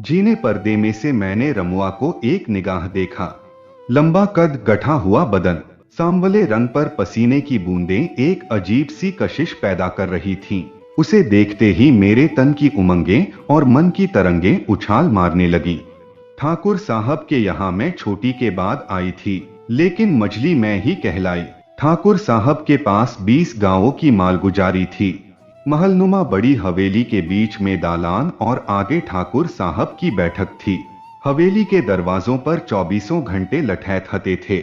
जीने पर्दे में से मैंने रमुआ को एक निगाह देखा। लंबा कद, गठा हुआ बदन, सांवले रंग पर पसीने की बूंदें एक अजीब सी कशिश पैदा कर रही थीं। उसे देखते ही मेरे तन की उमंगें और मन की तरंगें उछाल मारने लगीं। ठाकुर साहब के यहाँ मैं छोटी के बाद आई थी, लेकिन मजली मैं ही कहलाई। ठाकुर साहब के पास 20 गांवों की मालगुजारी थी। महलनुमा बड़ी हवेली के बीच में दालान और आगे ठाकुर साहब की बैठक थी। हवेली के दरवाजों पर 24 घंटे लठैत थे।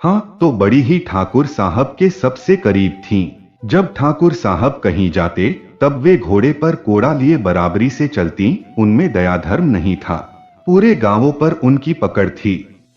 हाँ, तो बड़ी ही ठाकुर साहब के सबसे करीब थीं। जब ठाकुर साहब कहीं जाते तब वे घोड़े पर कोड़ा लिए बराबरी से चलती। उनमें दया धर्म नहीं था। पूरे गांवों पर उनकी पकड़ थी।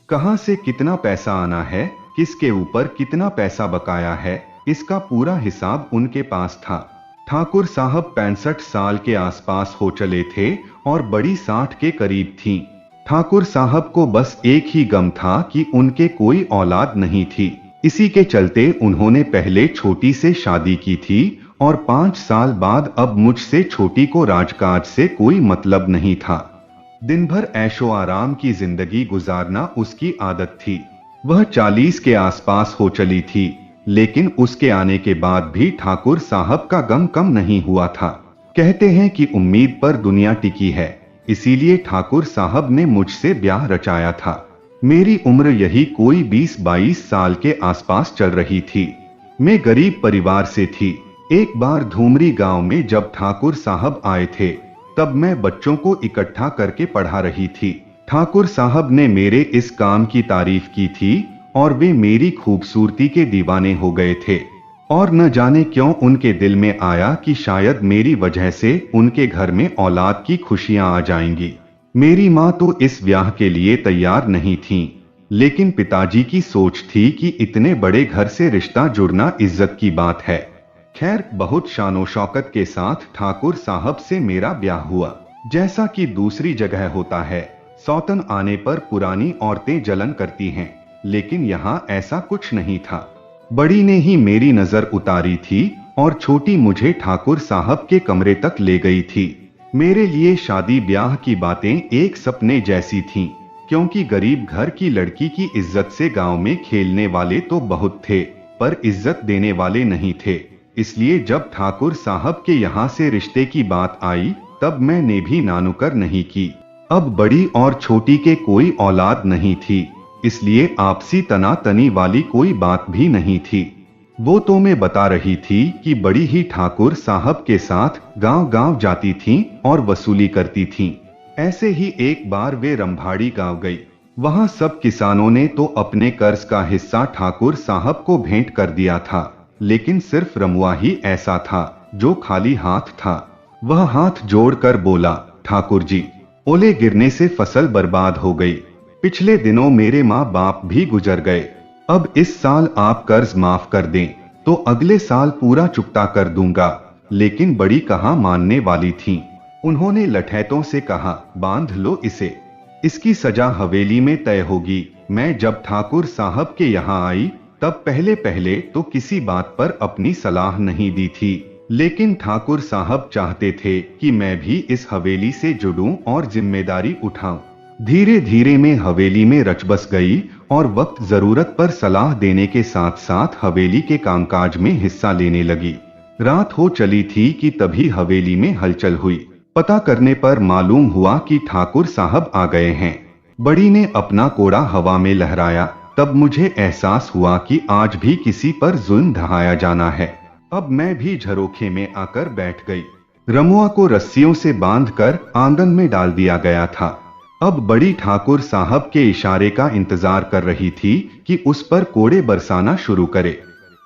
कहां से कितना पैसा आना है, किसके ऊपर कितना पैसा बकाया है, इसका पूरा हिसाब उनके पास था। ठाकुर साहब 65 साल के आसपास हो चले थे और बड़ी 60 के करीब थीं। ठाकुर साहब को बस एक ही गम था कि उनके कोई औलाद नहीं थी। इसी के चलते उन्होंने पहले छोटी से शादी की थी और 5 साल बाद अब मुझसे छोटी को राजकाज से कोई मतलब नहीं था। दिन भर ऐशो आराम की जिंदगी गुजारना उसकी आदत थी। वह 40 के आसपास हो चली थी, लेकिन उसके आने के बाद भी ठाकुर साहब का गम कम नहीं हुआ था। कहते हैं कि उम्मीद पर दुनिया टिकी है, इसीलिए ठाकुर साहब ने मुझसे ब्याह रचाया था। मेरी उम्र यही कोई 20-22 साल के आसपास चल रही थी। मैं गरीब परिवार से थी। एक बार धूमरी गांव में जब ठाकुर साहब आए थे, तब मैं बच्चों को इकट्ठा करके पढ़ा रही थी। ठाकुर साहब ने मेरे इस काम की तारीफ की थी और वे मेरी खूबसूरती के दीवाने हो गए थे। और न जाने क्यों उनके दिल में आया कि शायद मेरी वजह से उनके घर में औलाद की खुशियां आ जाएंगी। मेरी माँ तो इस ब्याह के लिए तैयार नहीं थी, लेकिन पिताजी की सोच थी कि इतने बड़े घर से रिश्ता जुड़ना इज्जत की बात है। खैर, बहुत शानो शौकत के साथ ठाकुर साहब से मेरा ब्याह हुआ। जैसा कि दूसरी जगह होता है, सौतन आने पर पुरानी औरतें जलन करती हैं, लेकिन यहाँ ऐसा कुछ नहीं था। बड़ी ने ही मेरी नजर उतारी थी और छोटी मुझे ठाकुर साहब के कमरे तक ले गई थी। मेरे लिए शादी ब्याह की बातें एक सपने जैसी थीं, क्योंकि गरीब घर की लड़की की इज्जत से गांव में खेलने वाले तो बहुत थे, पर इज्जत देने वाले नहीं थे। इसलिए जब ठाकुर साहब के यहाँ से रिश्ते की बात आई, तब मैंने भी नानुकर नहीं की। अब बड़ी और छोटी के कोई औलाद नहीं थी, इसलिए आपसी तनातनी वाली कोई बात भी नहीं थी। वो तो मैं बता रही थी कि बड़ी ही ठाकुर साहब के साथ गांव-गांव जाती थीं और वसूली करती थीं। ऐसे ही एक बार वे रंभाड़ी गांव गई। वहां सब किसानों ने तो अपने कर्ज का हिस्सा ठाकुर साहब को भेंट कर दिया था, लेकिन सिर्फ रमुआ ही ऐसा था जो खाली हाथ था। वह हाथ जोड़कर बोला, ठाकुर जी, ओले गिरने से फसल बर्बाद हो गई। पिछले दिनों मेरे माँ बाप भी गुजर गए। अब इस साल आप कर्ज माफ कर दें तो अगले साल पूरा चुकता कर दूंगा। लेकिन बड़ी कहाँ मानने वाली थी। उन्होंने लठैतों से कहा, बांध लो इसे, इसकी सजा हवेली में तय होगी। मैं जब ठाकुर साहब के यहाँ आई तब पहले पहले तो किसी बात पर अपनी सलाह नहीं दी थी, लेकिन ठाकुर साहब चाहते थे कि मैं भी इस हवेली से जुड़ूं और जिम्मेदारी उठाऊं। धीरे धीरे मैं हवेली में रच बस गई और वक्त जरूरत पर सलाह देने के साथ साथ हवेली के कामकाज में हिस्सा लेने लगी। रात हो चली थी कि तभी हवेली में हलचल हुई। पता करने पर मालूम हुआ कि ठाकुर साहब आ गए हैं। बड़ी ने अपना कोड़ा हवा में लहराया। तब मुझे एहसास हुआ कि आज भी किसी पर जुल्म ढहाया जाना है। अब मैं भी झरोखे में आकर बैठ गई। रमुआ को रस्सियों से बांधकर आंगन में डाल दिया गया था। अब बड़ी ठाकुर साहब के इशारे का इंतजार कर रही थी कि उस पर कोड़े बरसाना शुरू करे।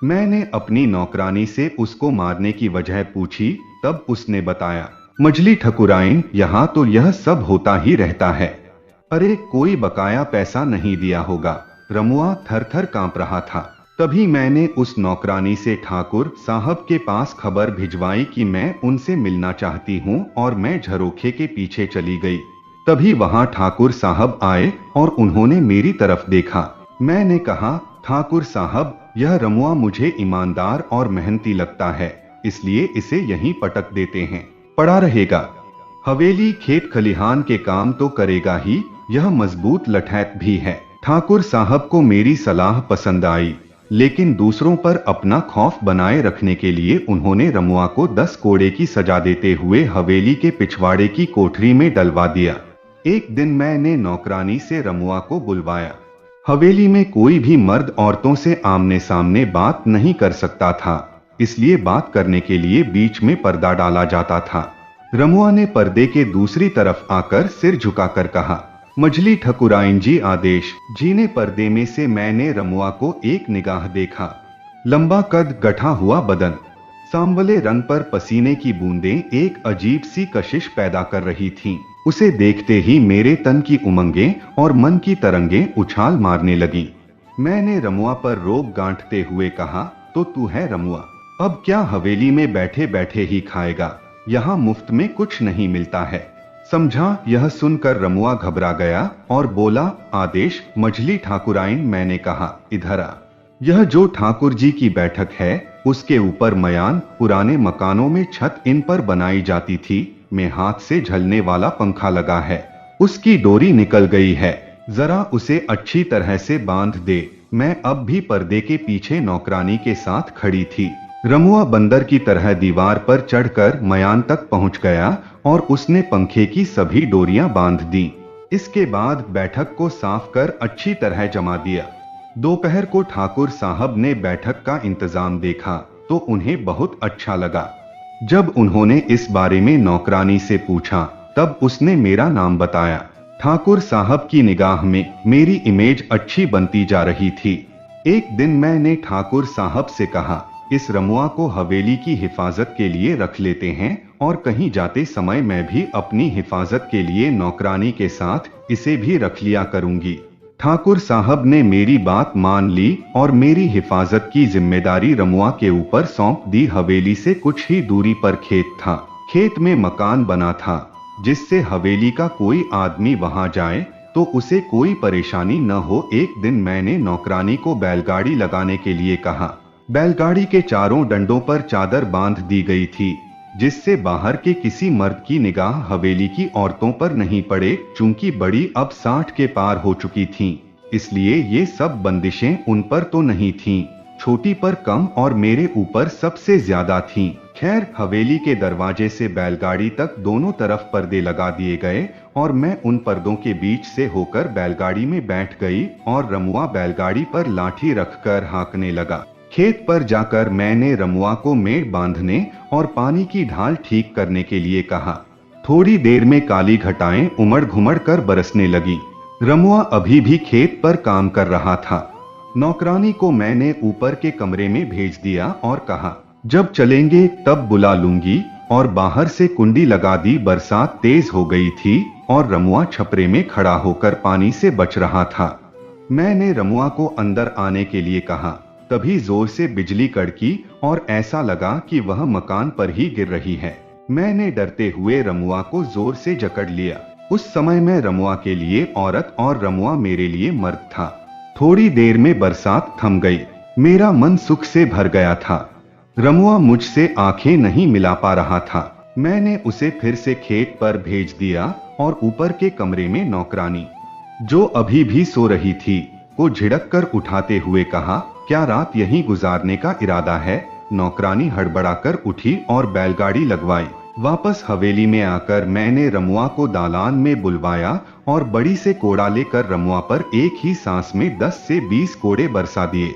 मैंने अपनी नौकरानी से उसको मारने की वजह पूछी, तब उसने बताया, मजली ठकुराइन, यहाँ तो यह सब होता ही रहता है। अरे कोई बकाया पैसा नहीं दिया होगा। रमुआ थर-थर कांप रहा था। तभी मैंने उस नौकरानी से ठाकुर साहब के पास खबर भिजवाई कि मैं उनसे मिलना चाहती हूँ और मैं झरोखे के पीछे चली गई। तभी वहां ठाकुर साहब आए और उन्होंने मेरी तरफ देखा। मैंने कहा, ठाकुर साहब, यह रमुआ मुझे ईमानदार और मेहनती लगता है, इसलिए इसे यहीं पटक देते हैं, पड़ा रहेगा। हवेली खेत खलिहान के काम तो करेगा ही, यह मजबूत लठैत भी है। ठाकुर साहब को मेरी सलाह पसंद आई, लेकिन दूसरों पर अपना खौफ बनाए रखने के लिए उन्होंने रमुआ को 10 कोड़े की सजा देते हुए हवेली के पिछवाड़े की कोठरी में डलवा दिया। एक दिन मैंने नौकरानी से रमुआ को बुलवाया। हवेली में कोई भी मर्द औरतों से आमने सामने बात नहीं कर सकता था, इसलिए बात करने के लिए बीच में पर्दा डाला जाता था। रमुआ ने पर्दे के दूसरी तरफ आकर सिर झुकाकर कहा, मझली ठकुराइन जी आदेश। जी ने पर्दे में से मैंने रमुआ को एक निगाह देखा। लंबा कद, गठा हुआ बदन, सांवले रंग पर पसीने की बूंदें एक अजीब सी कशिश पैदा कर रही थीं। उसे देखते ही मेरे तन की उमंगें और मन की तरंगें उछाल मारने लगी। मैंने रमुआ पर रोब गांठते हुए कहा, तो तू है रमुआ, अब क्या हवेली में बैठे बैठे ही खाएगा? यहाँ मुफ्त में कुछ नहीं मिलता है, समझा। यह सुनकर रमुआ घबरा गया और बोला, आदेश मझली ठाकुराइन। मैंने कहा, इधर आ। यह जो ठाकुर जी की बैठक है, उसके ऊपर मयान, पुराने मकानों में छत इन पर बनाई जाती थी, में हाथ से झलने वाला पंखा लगा है, उसकी डोरी निकल गई है, जरा उसे अच्छी तरह से बांध दे। मैं अब भी पर्दे के पीछे नौकरानी के साथ खड़ी थी। रमुआ बंदर की तरह दीवार पर चढ़कर मयान तक पहुंच गया और उसने पंखे की सभी डोरियां बांध दी। इसके बाद बैठक को साफ कर अच्छी तरह जमा दिया। दोपहर को ठाकुर साहब ने बैठक का इंतजाम देखा तो उन्हें बहुत अच्छा लगा। जब उन्होंने इस बारे में नौकरानी से पूछा, तब उसने मेरा नाम बताया। ठाकुर साहब की निगाह में मेरी इमेज अच्छी बनती जा रही थी। एक दिन मैंने ठाकुर साहब से कहा, इस रमुआ को हवेली की हिफाजत के लिए रख लेते हैं और कहीं जाते समय मैं भी अपनी हिफाजत के लिए नौकरानी के साथ इसे भी रख लिया करूंगी। ठाकुर साहब ने मेरी बात मान ली और मेरी हिफाजत की जिम्मेदारी रमुआ के ऊपर सौंप दी। हवेली से कुछ ही दूरी पर खेत था। खेत में मकान बना था, जिससे हवेली का कोई आदमी वहां जाए तो उसे कोई परेशानी न हो। एक दिन मैंने नौकरानी को बैलगाड़ी लगाने के लिए कहा। बैलगाड़ी के चारों डंडों पर चादर बांध दी गई थी, जिससे बाहर के किसी मर्द की निगाह हवेली की औरतों पर नहीं पड़े। चूंकि बड़ी अब 60 के पार हो चुकी थीं, इसलिए ये सब बंदिशें उन पर तो नहीं थीं, छोटी पर कम और मेरे ऊपर सबसे ज्यादा थीं। खैर, हवेली के दरवाजे से बैलगाड़ी तक दोनों तरफ पर्दे लगा दिए गए और मैं उन पर्दों के बीच से होकर बैलगाड़ी में बैठ गई और रमुआ बैलगाड़ी पर लाठी रखकर हाँकने लगा। खेत पर जाकर मैंने रमुआ को मेड़ बांधने और पानी की ढाल ठीक करने के लिए कहा। थोड़ी देर में काली घटाएं उमड़ घुमड़ कर बरसने लगी। रमुआ अभी भी खेत पर काम कर रहा था। नौकरानी को मैंने ऊपर के कमरे में भेज दिया और कहा, जब चलेंगे तब बुला लूंगी, और बाहर से कुंडी लगा दी। बरसात तेज हो गई थी और रमुआ छपरे में खड़ा होकर पानी से बच रहा था। मैंने रमुआ को अंदर आने के लिए कहा, तभी जोर से बिजली कड़की और ऐसा लगा कि वह मकान पर ही गिर रही है। मैंने डरते हुए रमुआ को जोर से जकड़ लिया। उस समय मैं रमुआ के लिए औरत और रमुआ मेरे लिए मर्द था। थोड़ी देर में बरसात थम गई। मेरा मन सुख से भर गया था। रमुआ मुझसे आंखें नहीं मिला पा रहा था। मैंने उसे फिर से खेत पर भेज दिया और ऊपर के कमरे में नौकरानी, जो अभी भी सो रही थी, को झिड़क कर उठाते हुए कहा, क्या रात यहीं गुजारने का इरादा है? नौकरानी हड़बड़ाकर उठी और बैलगाड़ी लगवाई। वापस हवेली में आकर मैंने रमुआ को दालान में बुलवाया और बड़ी से कोड़ा लेकर रमुआ पर एक ही सांस में 10 से 20 कोड़े बरसा दिए।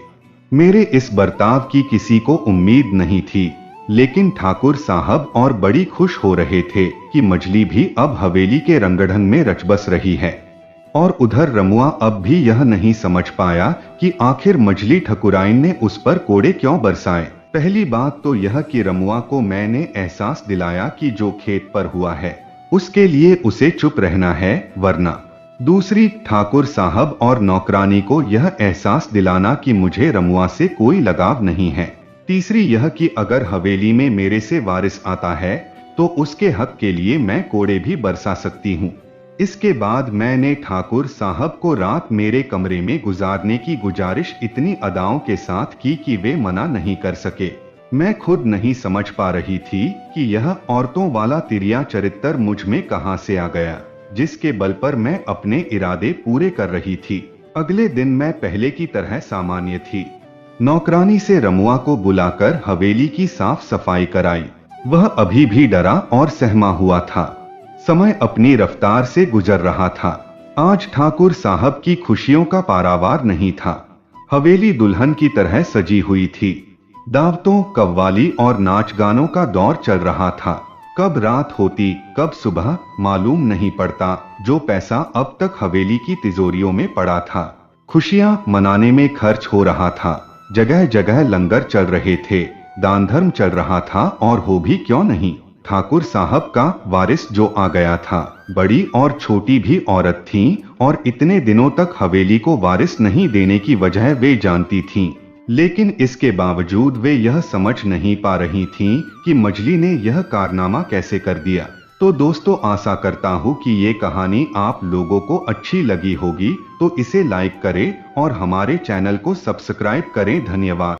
मेरे इस बर्ताव की किसी को उम्मीद नहीं थी, लेकिन ठाकुर साहब और बड़ी खुश हो रहे थे कि मछली भी अब हवेली के रंगढंग में रचबस रही है। और उधर रमुआ अब भी यह नहीं समझ पाया कि आखिर मझली ठकुराइन ने उस पर कोड़े क्यों बरसाए। पहली बात तो यह कि रमुआ को मैंने एहसास दिलाया कि जो खेत पर हुआ है उसके लिए उसे चुप रहना है, वरना। दूसरी, ठाकुर साहब और नौकरानी को यह एहसास दिलाना कि मुझे रमुआ से कोई लगाव नहीं है। तीसरी यह कि अगर हवेली में मेरे से वारिस आता है तो उसके हक के लिए मैं कोड़े भी बरसा सकती हूँ। इसके बाद मैंने ठाकुर साहब को रात मेरे कमरे में गुजारने की गुजारिश इतनी अदाओं के साथ की कि वे मना नहीं कर सके। मैं खुद नहीं समझ पा रही थी कि यह औरतों वाला तिरिया चरित्र मुझ में कहां से आ गया, जिसके बल पर मैं अपने इरादे पूरे कर रही थी। अगले दिन मैं पहले की तरह सामान्य थी। नौकरानी से रमुआ को बुलाकर हवेली की साफ सफाई कराई। वह अभी भी डरा और सहमा हुआ था। समय अपनी रफ्तार से गुजर रहा था। आज ठाकुर साहब की खुशियों का पारावार नहीं था। हवेली दुल्हन की तरह सजी हुई थी। दावतों, कव्वाली और नाच गानों का दौर चल रहा था। कब रात होती, कब सुबह, मालूम नहीं पड़ता। जो पैसा अब तक हवेली की तिजोरियों में पड़ा था, खुशियां मनाने में खर्च हो रहा था। जगह जगह लंगर चल रहे थे, दान धर्म चल रहा था, और हो भी क्यों नहीं। ठाकुर साहब का वारिस जो आ गया था, बड़ी और छोटी भी औरत थीं, और इतने दिनों तक हवेली को वारिस नहीं देने की वजह वे जानती थीं। लेकिन इसके बावजूद वे यह समझ नहीं पा रही थीं कि मजली ने यह कारनामा कैसे कर दिया। तो दोस्तों, आशा करता हूँ कि ये कहानी आप लोगों को अच्छी लगी होगी, तो इसे लाइक करें और हमारे चैनल को सब्सक्राइब करें। धन्यवाद।